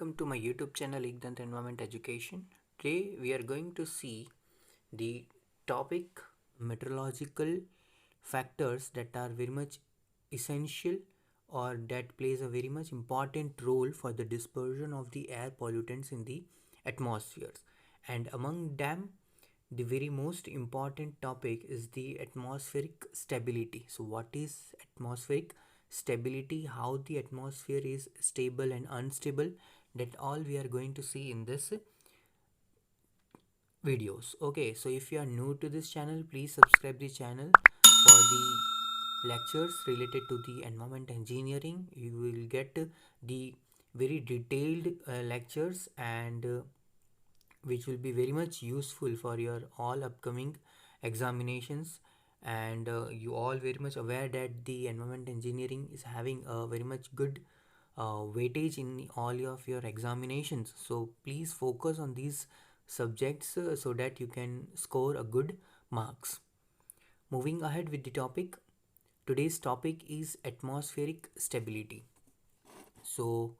welcome to my YouTube channel Igdant Environment Education. Today we are going to see the topic meteorological factors that are very much essential or that plays a very much important role for the dispersion of the air pollutants in the atmospheres. And among them, the very most important topic is the atmospheric stability. So what is atmospheric stability, how the atmosphere is stable and unstable, that all we are going to see in this videos. Okay, so if you are new to this channel, please subscribe the channel for the lectures related to the environment engineering. You will get the very detailed lectures and which will be very much useful for your all upcoming examinations. And you all very much aware that the environment engineering is having a very much good weightage in all of your examinations, so please focus on these subjects so that you can score a good marks. Moving ahead with the topic, today's topic is atmospheric stability. So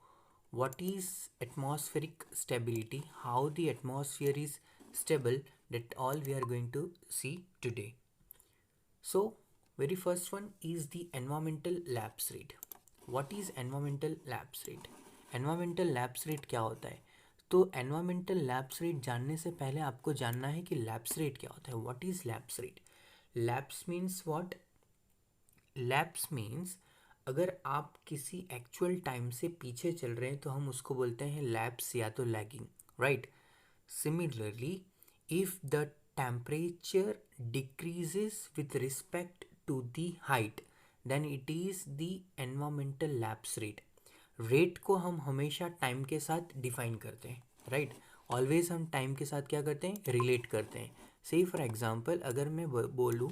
what is atmospheric stability, how the atmosphere is stable, that all we are going to see today. So very first one is the environmental lapse rate. What is environmental lapse rate? Environmental lapse rate क्या होता है? तो environmental lapse rate जानने से पहले आपको जानना है कि lapse rate क्या होता है. What is lapse rate? Lapse means what? Lapse means अगर आप किसी एक्चुअल टाइम से पीछे चल रहे हैं तो हम उसको बोलते हैं लैप्स या तो lagging, right. Similarly, if the temperature decreases with respect to the height, then it is the environmental lapse rate. Rate को हम हमेशा टाइम के साथ डिफाइन करते हैं, राइट. ऑलवेज हम टाइम के साथ क्या करते हैं, रिलेट करते हैं. से फॉर एग्जांपल अगर मैं बोलूँ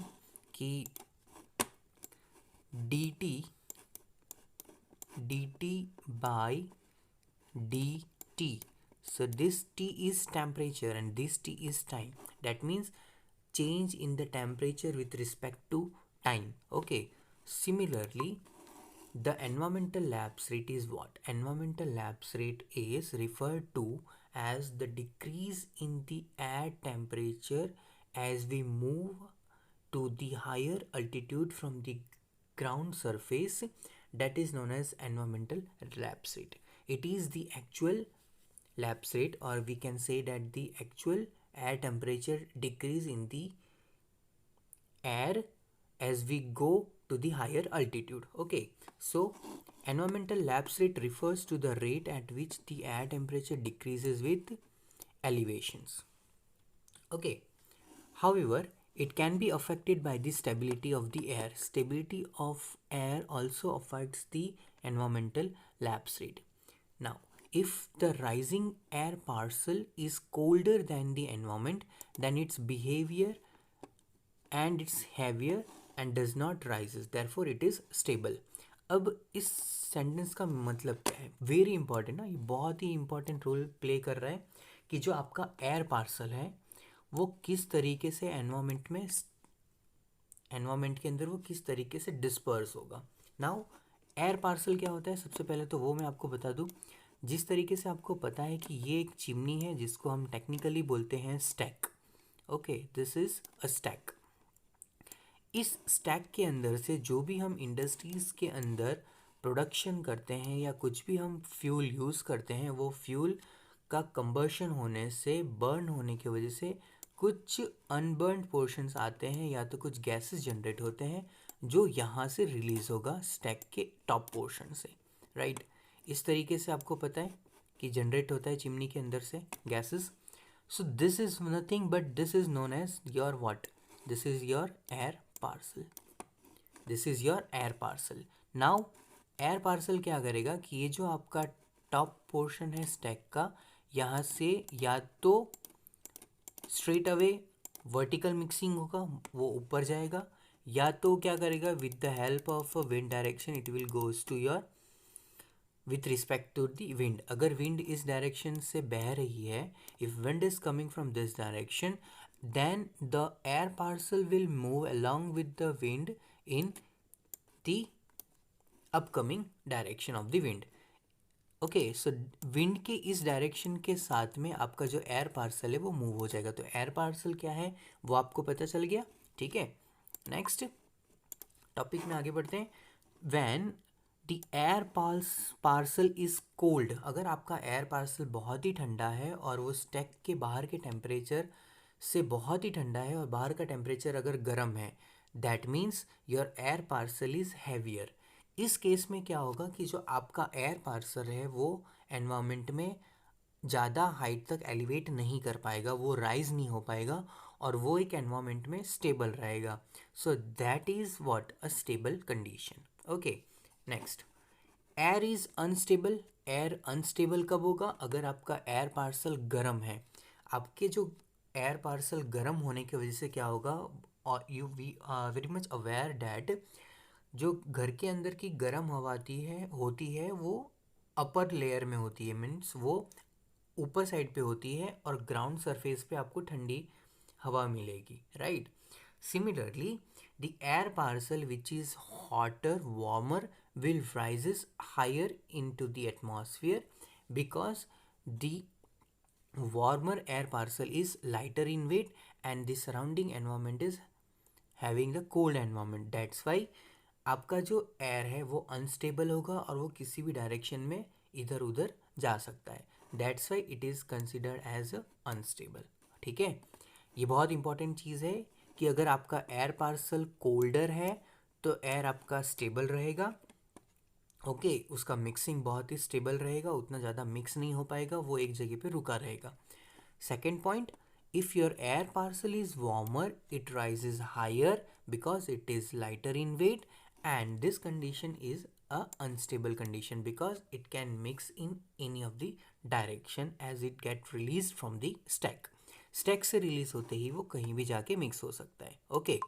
कि dt by dt. So this t is temperature and this t is time. That means change in the temperature with respect to time. Okay. Similarly, the environmental lapse rate is what? Environmental lapse rate is referred to as the decrease in the air temperature as we move to the higher altitude from the ground surface. That is known as environmental lapse rate. It is the actual lapse rate, or we can say that the actual air temperature decrease in the air as we go to the higher altitude. Okay, so environmental lapse rate refers to the rate at which the air temperature decreases with elevations. Okay, however, it can be affected by the stability of the air. Stability of air also affects the environmental lapse rate. Now, if the rising air parcel is colder than the environment, then its behavior and it's heavier and does not rises, therefore it is stable. अब इस sentence का मतलब क्या है, very important ना, ये बहुत ही important role play कर रहा है कि जो आपका एयर पार्सल है वो किस तरीके से एनवायरमेंट के अंदर वो किस तरीके से डिस्पर्स होगा. नाउ एयर पार्सल क्या होता है, सबसे पहले तो वो मैं आपको बता दूं. जिस तरीके से आपको पता है कि ये एक चिमनी है जिसको हम टेक्निकली बोलते हैं stack. Okay, this is a stack. इस स्टैक के अंदर से जो भी हम इंडस्ट्रीज़ के अंदर प्रोडक्शन करते हैं या कुछ भी हम फ्यूल यूज़ करते हैं, वो फ्यूल का कंबर्शन होने से, बर्न होने की वजह से कुछ अनबर्न्ड पोर्शंस आते हैं या तो कुछ गैसेस जनरेट होते हैं जो यहाँ से रिलीज़ होगा स्टैक के टॉप पोर्शन से, राइट. इस तरीके से आपको पता है कि जनरेट होता है चिमनी के अंदर से gases. So this is nothing but this is known as your what, this is your air parcel. This is your air parcel. Now air parcel क्या करेगा कि ये जो आपका टॉप पोर्शन है स्टैक का, यहाँ से या तो स्ट्रेट अवे वर्टिकल मिक्सिंग होगा, वो ऊपर जाएगा, या तो क्या करेगा with the help of a wind direction it will goes to your with respect to the wind. अगर wind इस direction से बह रही है, if wind is coming from this direction, then the air parcel will move along with the wind in the upcoming direction of the wind. Okay, so wind के इस direction के साथ में आपका जो एयर पार्सल है वो मूव हो जाएगा। तो एयर पार्सल क्या है वो आपको पता चल गया, ठीक है। नेक्स्ट टॉपिक में आगे बढ़ते हैं। When the air parcel is cold, अगर आपका एयर पार्सल बहुत ही ठंडा है और वो स्टैक के बाहर के टेम्परेचर से बहुत ही ठंडा है और बाहर का टेम्परेचर अगर गर्म है, that means your air parcel is heavier. इस केस में क्या होगा कि जो आपका एयर पार्सल है वो एनवायरनमेंट में ज़्यादा हाइट तक एलिवेट नहीं कर पाएगा, वो राइज नहीं हो पाएगा और वो एक एनवायरनमेंट में स्टेबल रहेगा। So that is what a stable condition. Okay, next, air is unstable. Air unstable कब होगा? अगर आपका एयर पार्सल गर्म है। आपके जो एयर पार्सल गर्म होने की वजह से क्या होगा, और you we are very much aware that जो घर के अंदर की गर्म हवा होती है वो अपर लेयर में होती है, मीन्स वो ऊपर साइड पे होती है और ग्राउंड सरफेस पे आपको ठंडी हवा मिलेगी, right. Similarly the air parcel which is hotter warmer will rises higher into the atmosphere because the warmer air parcel is lighter in weight and the surrounding environment is having the cold environment. That's why आपका जो air है वो unstable होगा और वो किसी भी direction में इधर उधर जा सकता है। That's why it is considered as unstable, ठीक है। ये बहुत इंपॉर्टेंट चीज़ है कि अगर आपका एयर पार्सल कोल्डर है तो एयर आपका स्टेबल रहेगा, ओके उसका मिक्सिंग बहुत ही स्टेबल रहेगा, उतना ज़्यादा मिक्स नहीं हो पाएगा, वो एक जगह पे रुका रहेगा। Second point, if your air parcel is warmer it rises higher because it is lighter in weight and this condition is a unstable condition because it can mix in any of the direction as it get release from the stack. Stack से release होते ही वो कहीं भी जाके mix हो सकता है। Okay,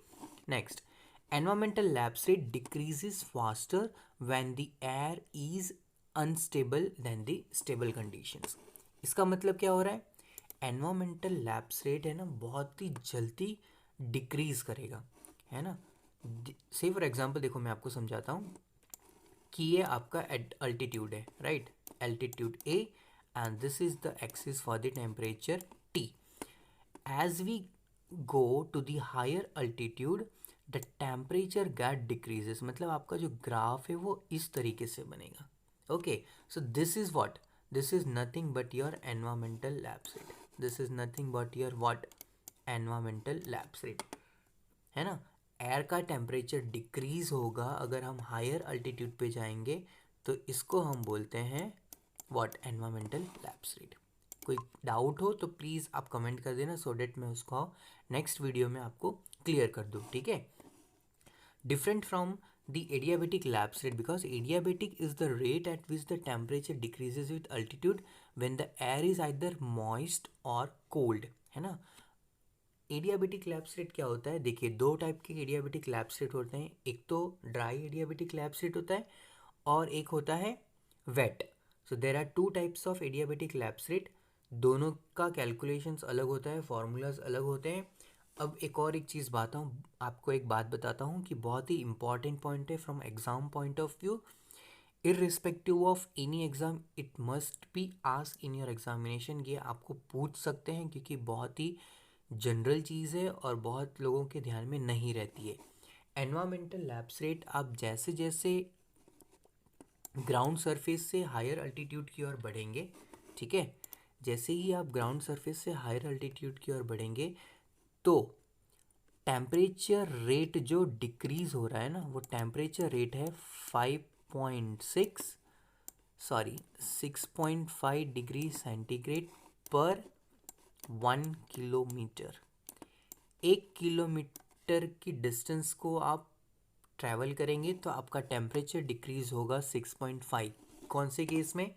next, environmental lapse rate decreases faster when the air is unstable than the stable conditions। इसका मतलब क्या हो रहा है? एनवायरमेंटल लैप्स रेट है ना बहुत ही जल्दी डिक्रीज करेगा, है ना। से फॉर एग्जांपल देखो मैं आपको समझाता हूँ कि ये आपका अल्टीट्यूड है, right, altitude A and this is the axis for the temperature T. as we go to the higher altitude the temperature get decreases, मतलब आपका जो ग्राफ है वो इस तरीके से बनेगा। Okay, so this is what, this is nothing but your environmental lapse rate, this is nothing but your what, environmental lapse rate, है ना। एयर का टेम्परेचर डिक्रीज होगा अगर हम हायर अल्टीट्यूड पे जाएंगे, तो इसको हम बोलते हैं व्हाट, एनवायरमेंटल लैप्स रेट। कोई डाउट हो तो प्लीज़ आप कमेंट कर देना सो डेट मैं उसको नेक्स्ट वीडियो में आपको क्लियर कर दूँ, ठीक है। Different from the adiabatic lapse rate because adiabatic is the rate at which the temperature decreases with altitude when the air is either moist or cold, है ना। एडियाबेटिक लैप्स रेट क्या होता है? देखिए दो टाइप के एडियाबेटिक लैप्स रेट होते हैं, एक तो ड्राई एडियाबेटिक लैप्स रेट होता है और एक होता है wet. So there are two types of adiabatic lapse rate, दोनों का कैलकुलेशंस अलग होता है, फार्मूलाज अलग होते हैं। अब एक और एक चीज़ आपको एक बात बताता हूँ कि बहुत ही इंपॉर्टेंट पॉइंट है from exam point of view. Irrespective of any exam it must be ask in your examination, ये आपको पूछ सकते हैं क्योंकि बहुत ही जनरल चीज़ है और बहुत लोगों के ध्यान में नहीं रहती है। एनवायरमेंटल लैप्स रेट आप जैसे जैसे ग्राउंड सरफेस से हायर अल्टीट्यूड की ओर बढ़ेंगे, ठीक है, जैसे ही आप ग्राउंड सरफेस से हायर अल्टीट्यूड की ओर बढ़ेंगे तो टेम्परेचर रेट जो डिक्रीज हो रहा है ना वो टेम्परेचर रेट है 6.5 डिग्री सेंटीग्रेड पर 1 किलोमीटर। 1 किलोमीटर की डिस्टेंस को आप ट्रैवल करेंगे तो आपका टेम्परेचर डिक्रीज होगा 6.5। कौन से केस में?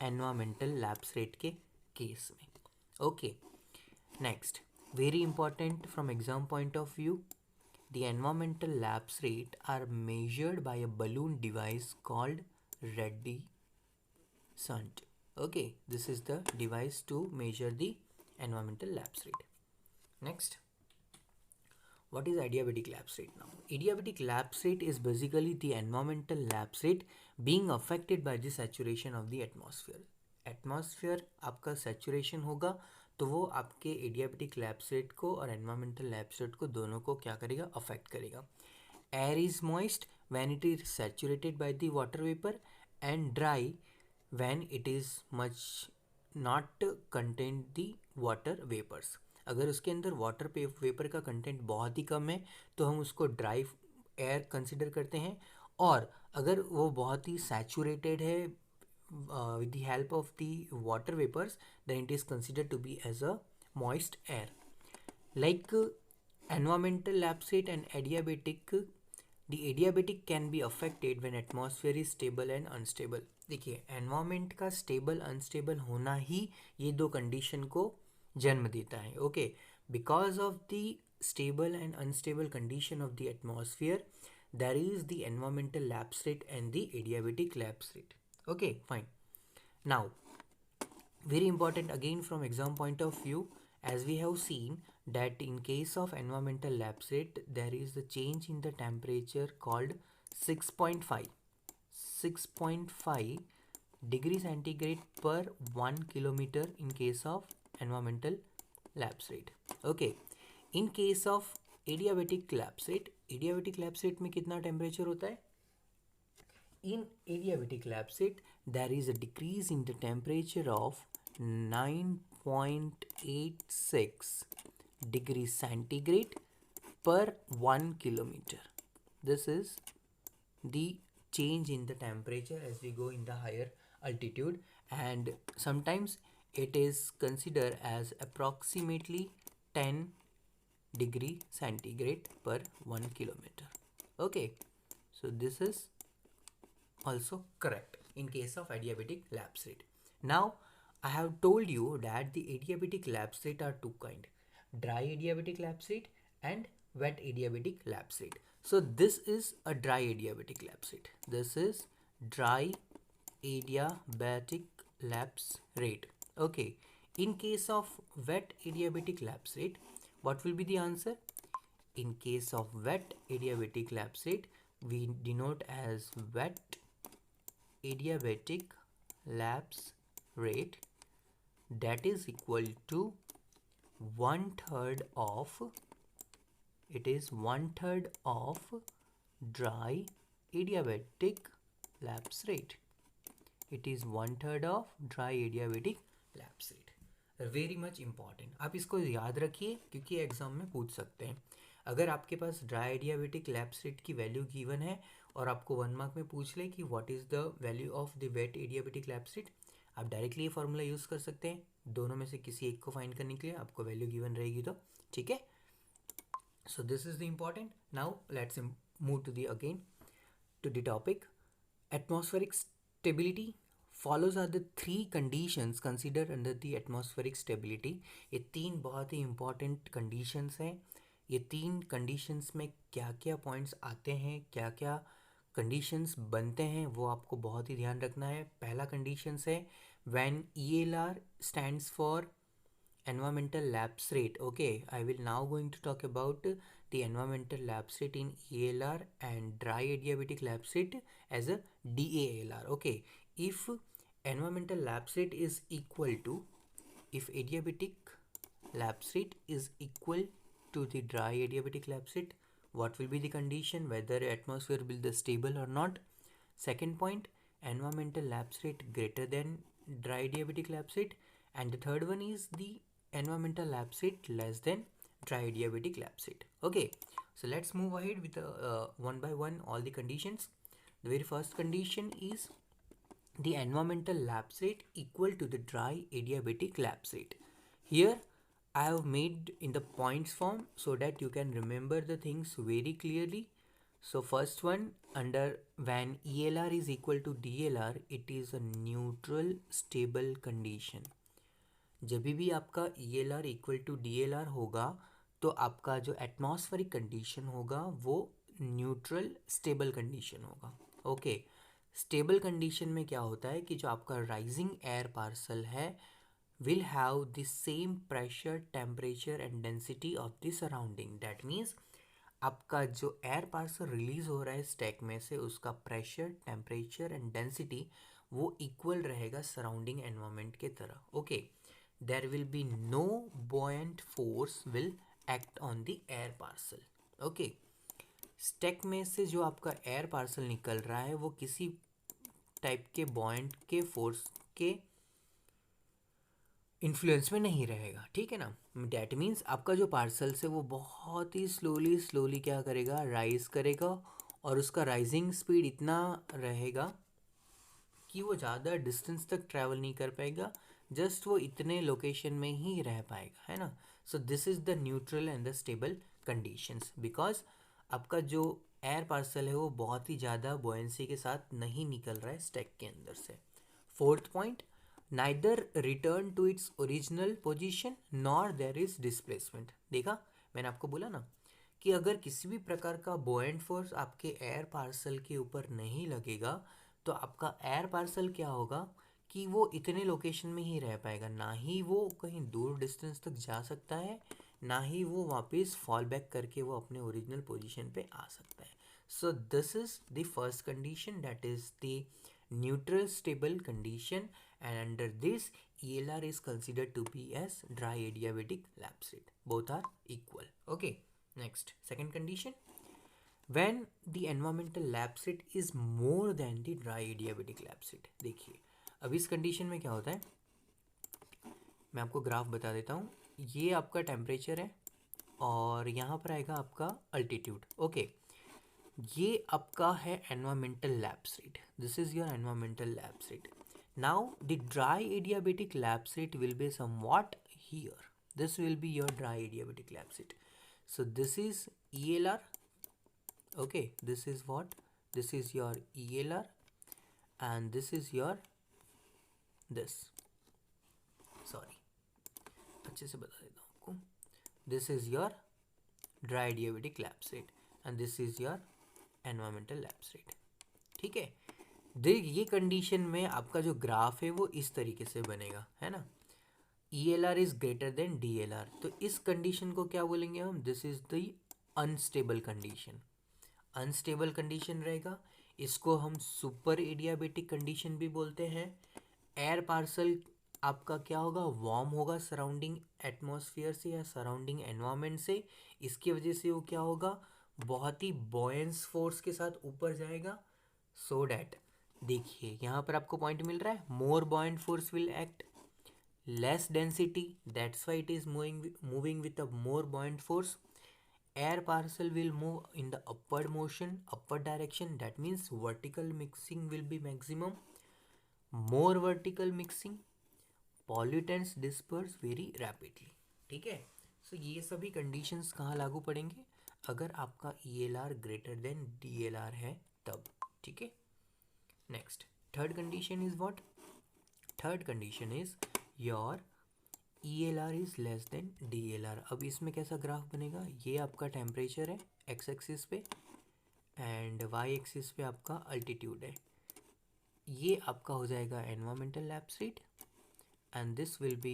एनवायरमेंटल लैप्स रेट के केस में। Okay, next, very important from exam point of view, the environmental lapse rate are measured by a balloon device called Reddy-Sunt. Okay, this is the device to measure the environmental lapse rate. Next, What is adiabatic lapse rate now? Adiabatic lapse rate is basically the environmental lapse rate being affected by the saturation of the atmosphere. Atmosphere आपका saturation होगा तो वो आपके adiabatic lapse rate को और environmental lapse rate को दोनों को क्या करेगा, अफेक्ट करेगा. Air is moist when it is saturated by the water vapour and dry when it is much not content the water vapours. अगर उसके अंदर वाटर वेपर का कंटेंट बहुत ही कम है तो हम उसको ड्राई एयर कंसिडर करते हैं, और अगर वो बहुत ही सैचुरेटेड है with the help of the water vapors, then it is considered to be as a moist air. Like environmental lapse rate and adiabatic, the adiabatic can be affected when atmosphere is stable and unstable. देखिए environment का stable unstable होना ही ये दो condition को जन्म देता है. Okay, because of the stable and unstable condition of the atmosphere, there is the environmental lapse rate and the adiabatic lapse rate. Okay, fine. Now, very important again from exam point of view, as we have seen that in case of environmental lapse rate, there is a change in the temperature called 6.5 degree centigrade per 1 kilometer in case of environmental lapse rate. Okay, in case of adiabatic lapse rate में कितना temperature होता है? In adiabatic lapse rate, there is a decrease in the temperature of 9.86 degrees centigrade per 1 kilometer. This is the change in the temperature as we go in the higher altitude, and sometimes it is considered as approximately 10 degree centigrade per 1 kilometer. Okay, so this is also correct in case of adiabatic lapse rate. Now I have told you that the adiabatic lapse rate are two kind: dry adiabatic lapse rate and wet adiabatic lapse rate. So this is a dry adiabatic lapse rate. This is dry adiabatic lapse rate. Okay, in case of wet adiabatic lapse rate, what will be the answer? In case of wet adiabatic lapse rate, we denote as wet adiabatic lapse rate, that is equal to 1/3 of, it is 1/3 of dry adiabatic lapse rate. It is 1/3 of dry adiabatic lapse rate. Very much important. आप इसको याद रखिए क्योंकि exam में पूछ सकते हैं. अगर आपके पास ड्राई एडियाबेटिक लैप्स रेट की वैल्यू गिवन है और आपको 1 मार्क में पूछ ले कि what is the value of the wet adiabatic lapse rate, आप डायरेक्टली ये फार्मूला यूज़ कर सकते हैं. दोनों में से किसी एक को फाइंड करने के लिए आपको वैल्यू गिवन रहेगी तो ठीक है. So this is the important. Now let's move to the again to the topic. Atmospheric stability follows are the three conditions considered under the atmospheric stability. ये तीन बहुत ही important conditions हैं. ये तीन conditions में क्या क्या points आते हैं, क्या क्या conditions बनते हैं, वो आपको बहुत ही ध्यान रखना है. पहला conditions है when ELR stands for environmental lapse rate. Okay, I will now going to talk about the environmental lapse rate in ELR and dry adiabatic lapse rate as a DALR. Okay, if environmental lapse rate is equal to, if adiabatic lapse rate is equal to the dry adiabatic lapse rate, what will be the condition, whether atmosphere will be stable or not. Second point, environmental lapse rate greater than dry adiabatic lapse rate, and the third one is the environmental lapse rate less than dry adiabatic lapse rate. Okay, so let's move ahead with one by one all the conditions. The very first condition is the environmental lapse rate equal to the dry adiabatic lapse rate. Here I have made in the points form so that you can remember the things very clearly. So first one, under when ELR is equal to DLR, it is a neutral stable condition. जब भी आपका ELR equal to DLR होगा तो आपका जो atmospheric condition होगा वो neutral stable condition होगा. ओके, स्टेबल कंडीशन में क्या होता है कि जो आपका राइजिंग एयर पार्सल है will have the same pressure, temperature and density of the surrounding. That means आपका जो एयर पार्सल रिलीज हो रहा है स्टैक में से, उसका प्रेशर, टेम्परेचर एंड डेंसिटी वो इक्वल रहेगा सराउंडिंग एनवायरनमेंट के तरह। Okay, there will be no buoyant force will act on the air parcel. Okay, stack में से जो आपका एयर पार्सल निकल रहा है वो किसी टाइप के बॉयंट के फोर्स के इन्फ्लुएंस में नहीं रहेगा, ठीक है ना। डैट मीन्स आपका जो पार्सल्स है वो बहुत ही स्लोली स्लोली क्या करेगा, राइज करेगा, और उसका राइजिंग स्पीड इतना रहेगा कि वो ज़्यादा डिस्टेंस तक ट्रैवल नहीं कर पाएगा, जस्ट वो इतने लोकेशन में ही रह पाएगा, है ना। सो this is the neutral and the stable conditions, because आपका जो एयर पार्सल है वो बहुत ही ज़्यादा बॉयंसी के साथ नहीं निकल रहा है स्टैक के अंदर से। Fourth point, neither return to its original position nor there is displacement. देखा, मैंने आपको बोला ना कि अगर किसी भी प्रकार का बोएंट फोर्स आपके एयर पार्सल के ऊपर नहीं लगेगा तो आपका एयर पार्सल क्या होगा कि वो इतने लोकेशन में ही रह पाएगा, ना ही वो कहीं दूर डिस्टेंस तक जा सकता है, ना ही वो वापस फॉल बैक करके वो अपने ओरिजिनल पोजीशन पे आ सकता है। So this is the first condition, that is the neutral stable condition, and under this ELR is considered to be as dry adiabatic lapse rate. Both are equal. Okay, next, second condition, when the environmental lapse rate is more than the dry adiabatic lapse rate। देखिए अब इस condition में क्या होता है, मैं आपको graph बता देता हूँ। ये आपका टेम्परेचर है और यहाँ पर आएगा आपका अल्टीट्यूड। ओके, ये आपका है environmental lapse rate, this is your environmental lapse rate. Now the dry adiabatic lapse rate will be somewhat here, this will be your dry adiabatic lapse rate. So this is ELR, okay, this is what, this is your ELR and this is your this, sorry अच्छे से बता देता हूँ आपको, this is your dry adiabatic lapse rate and this is your environmental lapse rate। ठीक है, देख ये कंडीशन में आपका जो ग्राफ है वो इस तरीके से बनेगा, है ना। ELR is greater than DLR, तो इस कंडीशन को क्या बोलेंगे हम, this is the unstable condition. Unstable condition रहेगा, इसको हम सुपर एडियाबेटिक कंडीशन भी बोलते हैं। एयर पार्सल आपका क्या होगा, वार्म होगा सराउंडिंग एटमॉस्फेयर से या सराउंडिंग एनवायरनमेंट से, इसकी वजह से वो क्या होगा, बहुत ही बॉयंस फोर्स के साथ ऊपर जाएगा। सो डैट, देखिए यहाँ पर आपको पॉइंट मिल रहा है, more buoyant force will act, less density, that's why it is moving with a more buoyant force. Air parcel will move in the upward motion, upward direction, that means vertical mixing will be maximum, more vertical mixing, pollutants disperse very rapidly। ठीक है, सो ये सभी conditions कहाँ लागू पड़ेंगे, अगर आपका ELR greater than DLR है तब, ठीक है। Next, third condition is what, third condition is your ELR is less than DLR। अब इसमें कैसा ग्राफ बनेगा, ये आपका टेम्परेचर है एक्स एक्सिस पे एंड वाई एक्सिस पे आपका अल्टीट्यूड है, ये आपका हो जाएगा environmental lapse rate and this will be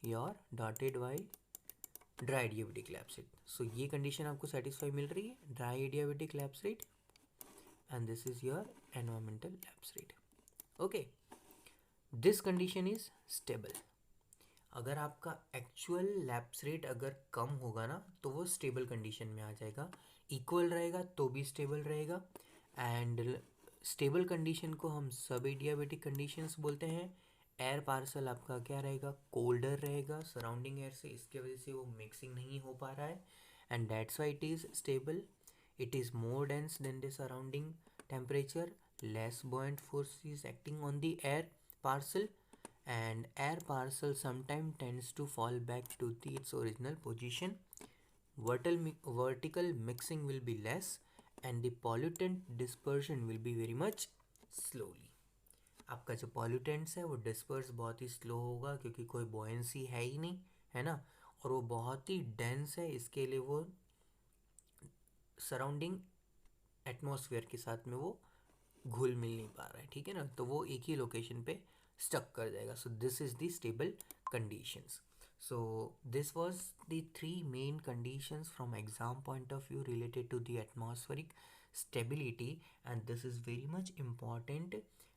your dotted Y dry adiabatic lapse rate. So ये कंडीशन आपको सेटिस्फाई मिल रही है, dry adiabatic lapse rate and this is your environmental lapse rate. Okay, this condition is stable. अगर आपका actual lapse rate अगर कम होगा ना तो वो स्टेबल कंडीशन में आ जाएगा, इक्वल रहेगा तो भी स्टेबल रहेगा। एंड स्टेबल कंडीशन को हम सब एडियाबेटिक कंडीशंस बोलते हैं। एयर पार्सल आपका क्या रहेगा, कोल्डर रहेगा सराउंडिंग एयर से, इसके वजह से वो मिक्सिंग नहीं हो पा रहा है and that's why it is stable. It is more dense then the surrounding temperature, less buoyant force is acting on the air parcel and air parcel sometimes tends to fall back to its original position. Vertical mixing will be less and the pollutant dispersion will be very much slowly। आपका जो pollutants है वो disperse बहुत ही slow होगा क्योंकि कोई buoyancy है ही नहीं, है ना, और वो बहुत ही डेंस है, इसके लिए वो सराउंडिंग एटमॉस्फेयर के साथ में वो घुल मिल नहीं पा रहा है, ठीक है ना, तो वो एक ही लोकेशन पे स्टक कर जाएगा। So this is the stable conditions. So this was the three main conditions from exam point of view related to the atmospheric stability, and this is very much important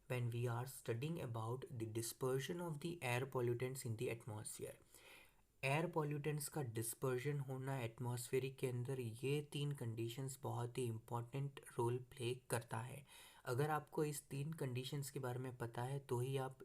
when we are studying about the dispersion of the air pollutants in the atmosphere. Air pollutants का dispersion होना atmospheric के अंदर, ये तीन conditions बहुत ही important role play करता है। अगर आपको इस तीन कंडीशंस के बारे में पता है तो ही आप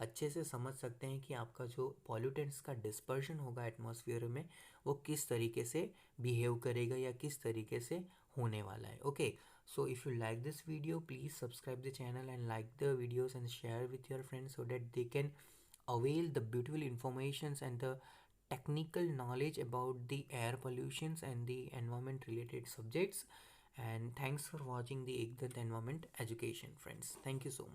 अच्छे से समझ सकते हैं कि आपका जो पॉल्यूटेंट्स का डिस्पर्जन होगा एटमॉस्फेयर में वो किस तरीके से बिहेव करेगा या किस तरीके से होने वाला है। Okay, so if you like this video, please subscribe the channel and like the videos and share with your friends so that they can avail the beautiful informations and the technical knowledge about the air pollutions and the environment related subjects. And thanks for watching the Ekdant environment education, friends. Thank you so much.